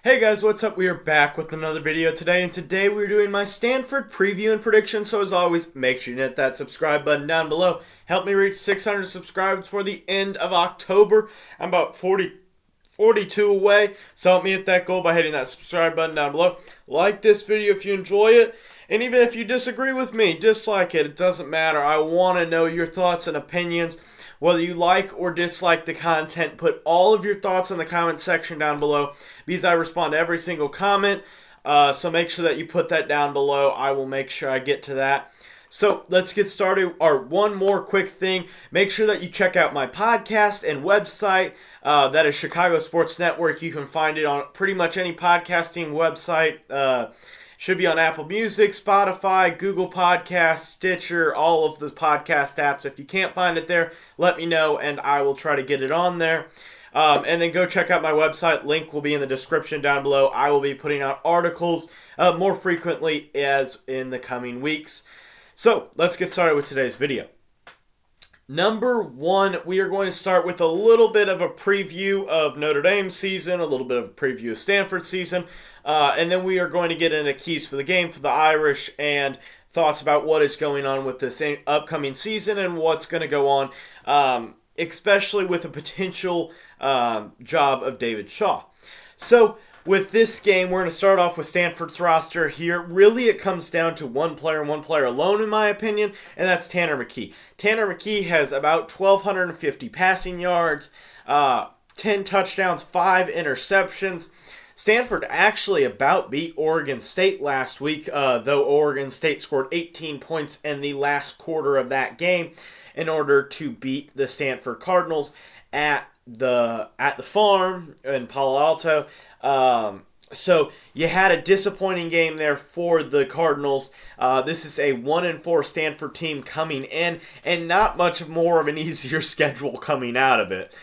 Hey guys, what's up? We are back with another video today, and today we're doing my Stanford preview and prediction. So as always, make sure you hit that subscribe button down below. Help me reach 600 subscribers for the end of October. I'm about 42 away, so help me hit that goal by hitting that subscribe button down below. Like this video if you enjoy it, and even if you disagree with me, dislike it. It doesn't matter. I want to know your thoughts and opinions. Whether you like or dislike the content, put all of your thoughts in the comment section down below because I respond to every single comment. So make sure that you put that down below. I will make sure I get to that. So let's get started. One more quick thing. Make sure that you check out my podcast and website. That is Chicago Sports Network. You can find it on pretty much any podcasting website. Should be on Apple Music, Spotify, Google Podcasts, Stitcher, all of the podcast apps. If you can't find it there, let me know and I will try to get it on there. And then go check out my website. Link will be in the description down below. I will be putting out articles more frequently as in the coming weeks. So let's get started with today's video. Number one, we are going to start with a little bit of a preview of Notre Dame season, a little bit of a preview of Stanford season, and then we are going to get into keys for the game for the Irish and thoughts about what is going on with this upcoming season and what's going to go on, especially with a potential job of David Shaw. So with this game, we're going to start off with Stanford's roster here. Really, it comes down to one player and one player alone, in my opinion, and that's Tanner McKee. Tanner McKee has about 1,250 passing yards, 10 touchdowns, 5 interceptions. Stanford actually about beat Oregon State last week, though Oregon State scored 18 points in the last quarter of that game in order to beat the Stanford Cardinals at the farm in Palo Alto. So you had a disappointing game there for the Cardinals. This is a 1-4 Stanford team coming in, and not much more of an easier schedule coming out of it.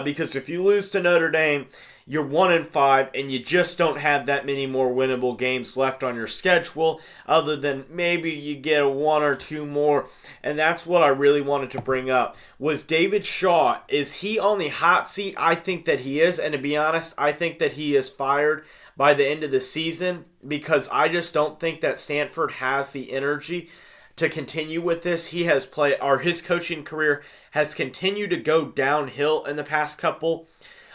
Because if you lose to Notre Dame, you're 1-5, and you just don't have that many more winnable games left on your schedule, other than maybe you get one or two more. And that's what I really wanted to bring up, was David Shaw. Is he on the hot seat? I think that he is, and to be honest, I think that he is fired by the end of the season, because I just don't think that Stanford has the energy to continue with this. His coaching career has continued to go downhill in the past couple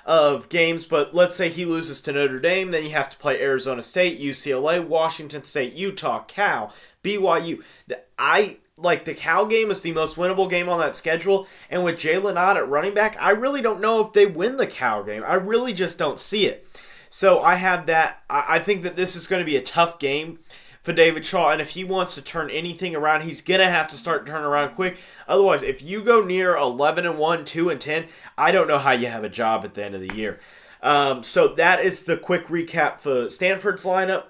of games, but let's say he loses to Notre Dame, then you have to play Arizona State, UCLA, Washington State, Utah, Cal, BYU. The Cal game is the most winnable game on that schedule, and with Jalen Ott at running back, I really don't know if they win the Cal game. I really just don't see it. So I have that. I think that this is going to be a tough game for David Shaw, and if he wants to turn anything around, he's going to have to start turning around quick. Otherwise, if you go near 11-1, 2-10, I don't know how you have a job at the end of the year. So that is the quick recap for Stanford's lineup.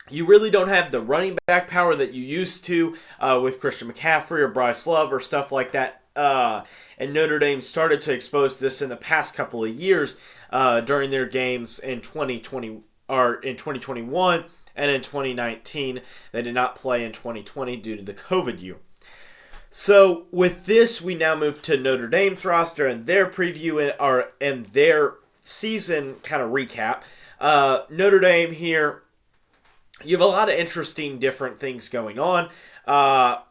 You really don't have the running back power that you used to with Christian McCaffrey or Bryce Love or stuff like that. And Notre Dame started to expose this in the past couple of years during their games in 2020 or in 2021. And in 2019, they did not play in 2020 due to the COVID year. So with this, we now move to Notre Dame's roster and their preview and their season kind of recap. Notre Dame here, you have a lot of interesting different things going on.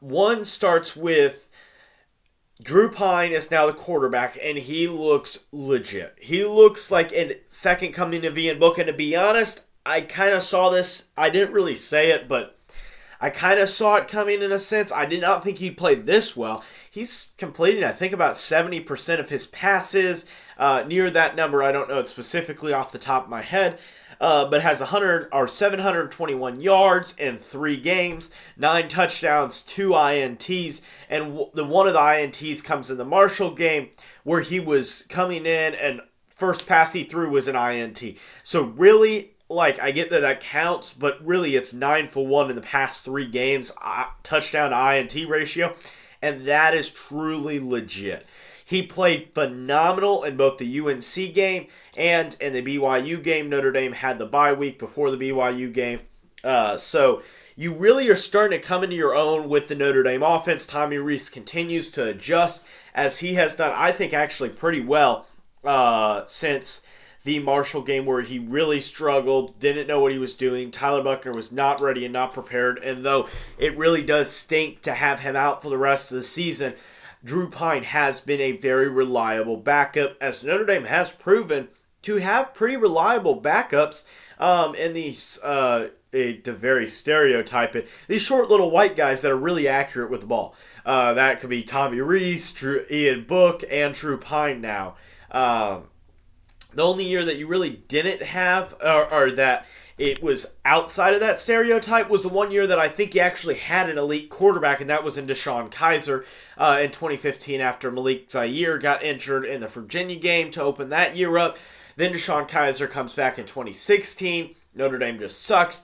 One starts with Drew Pine is now the quarterback, and he looks legit. He looks like a second coming of Ian Book, and to be honest, I kind of saw this. I didn't really say it, but I kind of saw it coming in a sense. I did not think he'd play this well. He's completing, I think, about 70% of his passes. Near that number, I don't know it specifically off the top of my head, but has 721 yards in 3 games, 9 touchdowns, 2 INTs, and one of the INTs comes in the Marshall game where he was coming in and first pass he threw was an INT. So really, I get that counts, but really it's 9 for 1 in the past 3 games, touchdown to INT ratio, and that is truly legit. He played phenomenal in both the UNC game and in the BYU game. Notre Dame had the bye week before the BYU game. So you really are starting to come into your own with the Notre Dame offense. Tommy Rees continues to adjust, as he has done, I think, actually pretty well since the Marshall game where he really struggled, didn't know what he was doing. Tyler Buchner was not ready and not prepared, and though it really does stink to have him out for the rest of the season, Drew Pine has been a very reliable backup, as Notre Dame has proven to have pretty reliable backups in these, to very stereotype it, these short little white guys that are really accurate with the ball. That could be Tommy Rees, Ian Book, and Drew Pine now. The only year that you really didn't have, or that it was outside of that stereotype, was the one year that I think you actually had an elite quarterback, and that was in Deshaun Kaiser in 2015 after Malik Zaire got injured in the Virginia game to open that year up. Then Deshaun Kaiser comes back in 2016. Notre Dame just sucks.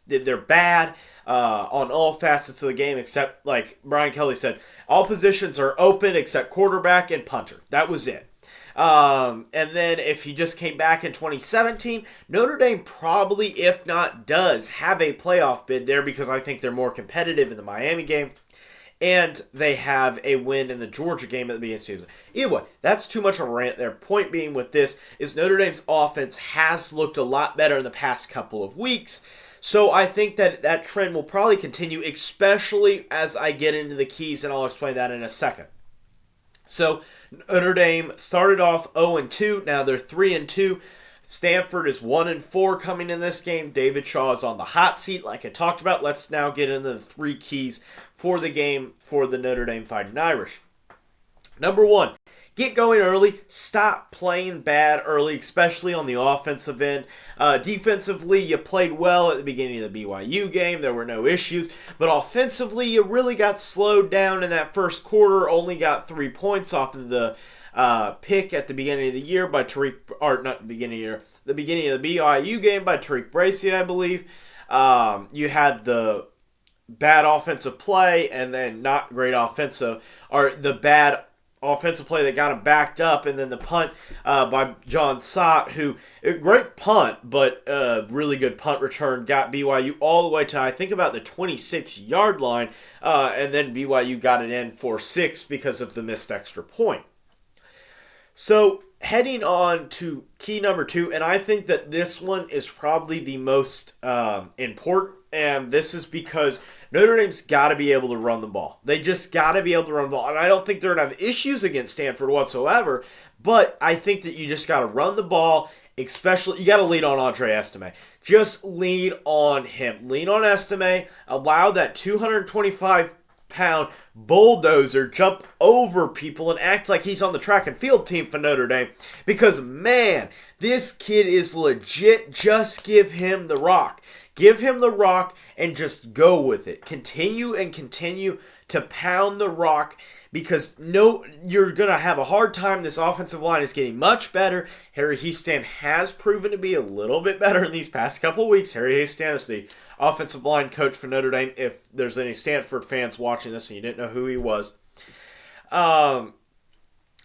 They're bad on all facets of the game, except, like Brian Kelly said, all positions are open except quarterback and punter. That was it. And then if he just came back in 2017, Notre Dame probably, if not does, have a playoff bid there because I think they're more competitive in the Miami game. And they have a win in the Georgia game at the beginning of the season. Either way, that's too much of a rant there. Point being with this is Notre Dame's offense has looked a lot better in the past couple of weeks. So I think that trend will probably continue, especially as I get into the keys, and I'll explain that in a second. So Notre Dame started off 0-2. Now they're 3-2. Stanford is 1-4 coming in this game. David Shaw is on the hot seat, like I talked about. Let's now get into the three keys for the game for the Notre Dame Fighting Irish. Number one, get going early. Stop playing bad early, especially on the offensive end. Defensively, you played well at the beginning of the BYU game. There were no issues. But offensively, you really got slowed down in that first quarter. Only got 3 points off of the pick at the beginning of the year by Tariq, or not the beginning of the year, the beginning of the BYU game by Tariq Bracy, I believe. You had the bad offensive play and then not great offensive, or the bad offensive play that got him backed up, and then the punt by John Sott, who, a great punt, but really good punt return, got BYU all the way to, I think, about the 26-yard line, and then BYU got it in for 6 because of the missed extra point. So, heading on to key number 2, and I think that this one is probably the most important, and this is because Notre Dame's got to be able to run the ball. They just got to be able to run the ball, and I don't think they're going to have issues against Stanford whatsoever, but I think that you just got to run the ball, especially, you got to lean on Andre Estime. Just lean on him. Lean on Estime, allow that 225-pound bulldozer jump over people and act like he's on the track and field team for Notre Dame, because man, this kid is legit. Just give him the rock. Give him the rock and just go with it. Continue to pound the rock, because you're going to have a hard time. This offensive line is getting much better. Harry Hiestand has proven to be a little bit better in these past couple of weeks. Harry Hiestand is the offensive line coach for Notre Dame. If there's any Stanford fans watching this and you didn't know who he was,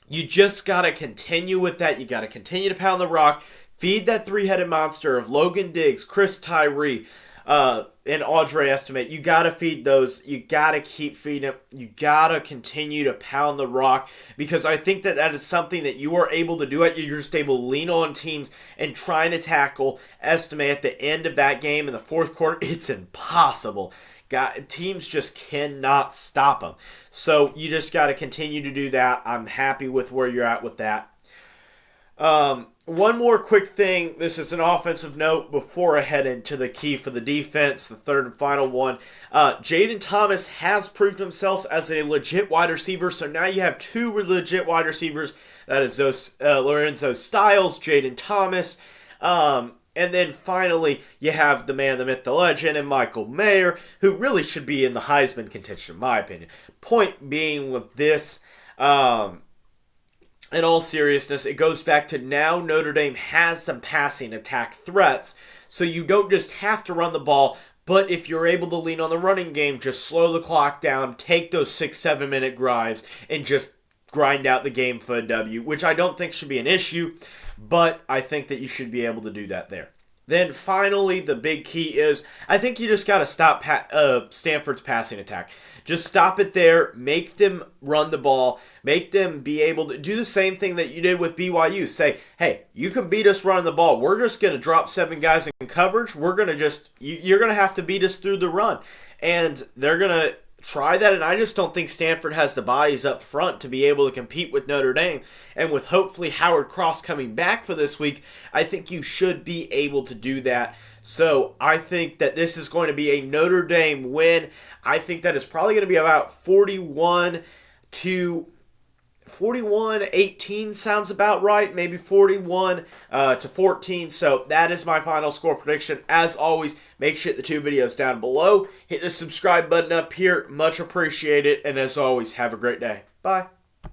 you just got to continue with that. You got to continue to pound the rock. Feed that three-headed monster of Logan Diggs, Chris Tyree, and Andre Estime. You got to feed those. You got to keep feeding them. You got to continue to pound the rock, because I think that is something that you are able to do. You're just able to lean on teams and trying to tackle Estime at the end of that game in the fourth quarter. It's impossible. Teams just cannot stop them. So you just got to continue to do that. I'm happy with where you're at with that. One more quick thing. This is an offensive note before I head into the key for the defense, the third and final one. Jaden Thomas has proved himself as a legit wide receiver, so now you have 2 legit wide receivers. That is Lorenzo Styles, Jaden Thomas, and then finally you have the man, the myth, the legend, and Michael Mayer, who really should be in the Heisman contention, in my opinion. Point being with this, in all seriousness, it goes back to now Notre Dame has some passing attack threats, so you don't just have to run the ball, but if you're able to lean on the running game, just slow the clock down, take those 6-7 minute drives, and just grind out the game for a W, which I don't think should be an issue, but I think that you should be able to do that there. Then finally, the big key is I think you just got to stop Stanford's passing attack. Just stop it there. Make them run the ball. Make them be able to do the same thing that you did with BYU. Say, hey, you can beat us running the ball. We're just going to drop 7 guys in coverage. We're going to you're going to have to beat us through the run. And they're going to try that, and I just don't think Stanford has the bodies up front to be able to compete with Notre Dame. And with hopefully Howard Cross coming back for this week, I think you should be able to do that. So I think that this is going to be a Notre Dame win. I think that is probably going to be about 41-18 sounds about right. Maybe 41-14. So that is my final score prediction. As always, make sure the 2 videos down below. Hit the subscribe button up here. Much appreciated. And as always, have a great day. Bye.